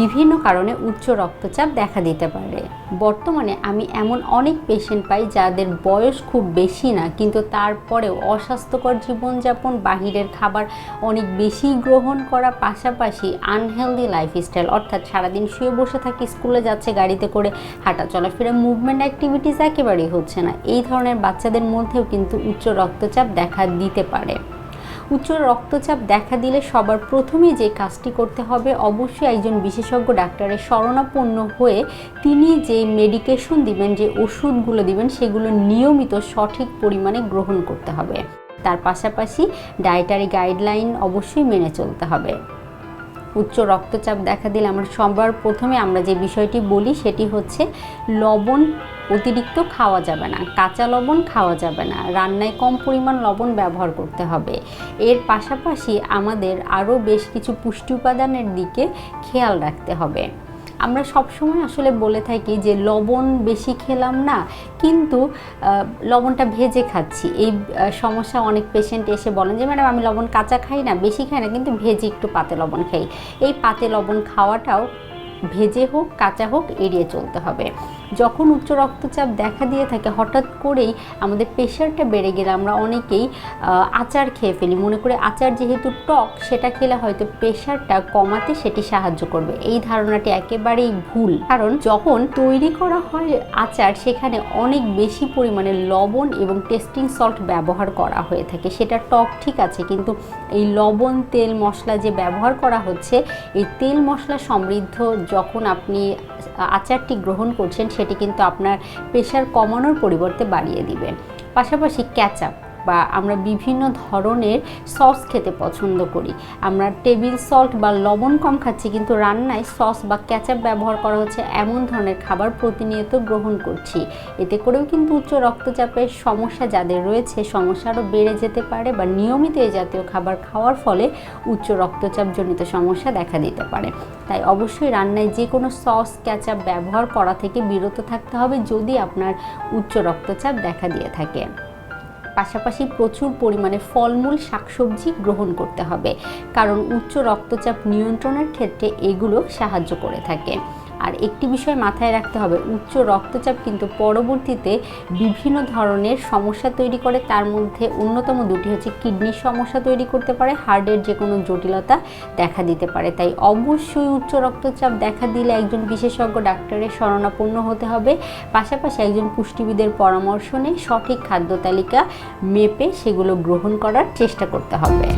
বিভিন্ন কারণে উচ্চ রক্তচাপ দেখা দিতে পারে। বর্তমানে আমি এমন অনেক পেশেন্ট পাই যাদের বয়স খুব বেশি না, কিন্তু তারপরেও অস্বাস্থ্যকর জীবনযাপন, বাহিরের খাবার অনেক বেশি গ্রহণ করা, পাশাপাশি আনহেলদি লাইফস্টাইল, অর্থাৎ সারাদিন শুয়ে বসে থাকি, স্কুলে যাচ্ছে গাড়িতে করে, হাঁটা চলাফেরা মুভমেন্ট অ্যাক্টিভিটিস একেবারেই হচ্ছে না। এই ধরনের বাচ্চাদের মধ্যেও কিন্তু উচ্চ রক্তচাপ দেখা দিতে পারে। উচ্চ রক্তচাপ দেখা দিলে সবার প্রথমে যে কাজটি করতে হবে, অবশ্যই একজন বিশেষজ্ঞ ডাক্তারের শরণাপন্ন হয়ে তিনি যে মেডিকেশন দিবেন, যে ওষুধগুলো দিবেন, সেগুলো নিয়মিত সঠিক পরিমাণে গ্রহণ করতে হবে। তার পাশাপাশি ডায়েটারি গাইডলাইন অবশ্যই মেনে চলতে হবে। উচ্চ রক্তচাপ দেখা দিলে সবার প্রথমে আমরা যে বিষয়টি বলি সেটি হচ্ছে লবণ অতিরিক্ত খাওয়া যাবে না, কাঁচা লবণ খাওয়া যাবে না, রান্নায় কম পরিমাণ লবণ ব্যবহার করতে হবে। এর পাশাপাশি আমাদের আরও বেশ কিছু পুষ্টি উপাদানের দিকে খেয়াল রাখতে হবে। আমরা সবসময় আসলে বলে থাকি যে লবণ বেশি খেলাম না, কিন্তু লবণটা ভেজে খাচ্ছি। এই সমস্যা অনেক পেশেন্ট এসে বলেন যে ম্যাডাম আমি লবণ কাঁচা খাই না, বেশি খাই না, কিন্তু ভেজে একটু পাতে লবণ খাই। এই পাতে লবণ খাওয়াটাও ভেজে হোক কাঁচা হোক এড়িয়ে চলতে হবে। যখন উচ্চ রক্তচাপ দেখা দিয়ে থাকে, হঠাৎ করেই আমাদের প্রেশারটা বেড়ে গেলে আমরা অনেকেই আচার খেয়ে ফেলি, মনে করে আচার যেহেতু টক, সেটা খেলে হয়তো প্রেশারটা কমাতে সেটি সাহায্য করবে। এই ধারণাটি একেবারেই ভুল, কারণ যখন তৈরি করা হয় আচার, সেখানে অনেক বেশি পরিমাণে লবণ এবং টেস্টিং সল্ট ব্যবহার করা হয়ে থাকে। সেটা টক ঠিক আছে, কিন্তু এই লবণ, তেল, মশলা যে ব্যবহার করা হচ্ছে, এই তেল মশলা সমৃদ্ধ যখন আপনি আচারটি গ্রহণ করছেন, সেটি কিন্তু আপনার প্রেশার কমানোর পরিবর্তে বাড়িয়ে দিবে। পাশাপাশি ক্যাচআপ বা আমরা বিভিন্ন ধরনের সস খেতে পছন্দ করি। আমরা টেবিল সল্ট বা লবণ কম খাচ্ছি, কিন্তু রান্নায় সস বা ক্যাচআপ ব্যবহার করা হচ্ছে, এমন ধরনের খাবার প্রতিনিয়ত গ্রহণ করছি। এতে করেও কিন্তু উচ্চ রক্তচাপের সমস্যা যাদের রয়েছে, সমস্যা আরও বেড়ে যেতে পারে, বা নিয়মিত এই জাতীয় খাবার খাওয়ার ফলে উচ্চ রক্তচাপজনিত সমস্যা দেখা দিতে পারে। তাই অবশ্যই রান্নায় যে কোনো সস, ক্যাচআপ ব্যবহার করা থেকে বিরত থাকতে হবে যদি আপনার উচ্চ রক্তচাপ দেখা দিয়ে থাকে। পাশাপাশি প্রচুর পরিমাণে ফলমূল, শাকসবজি গ্রহণ করতে হবে, কারণ উচ্চ রক্তচাপ নিয়ন্ত্রণের ক্ষেত্রে এগুলো সাহায্য করে থাকে। আর একটি বিষয় মাথায় রাখতে হবে, উচ্চ রক্তচাপ কিন্তু পরবর্তীতে বিভিন্ন ধরনের সমস্যা তৈরি করে। তার মধ্যে অন্যতম দুটি হচ্ছে কিডনির সমস্যা তৈরি করতে পারে, হার্টের যে কোনো জটিলতা দেখা দিতে পারে। তাই অবশ্যই উচ্চ রক্তচাপ দেখা দিলে একজন বিশেষজ্ঞ ডাক্তারের শরণাপন্ন হতে হবে। পাশাপাশি একজন পুষ্টিবিদের পরামর্শ নিয়ে সঠিক খাদ্য তালিকা মেপে সেগুলো গ্রহণ করার চেষ্টা করতে হবে।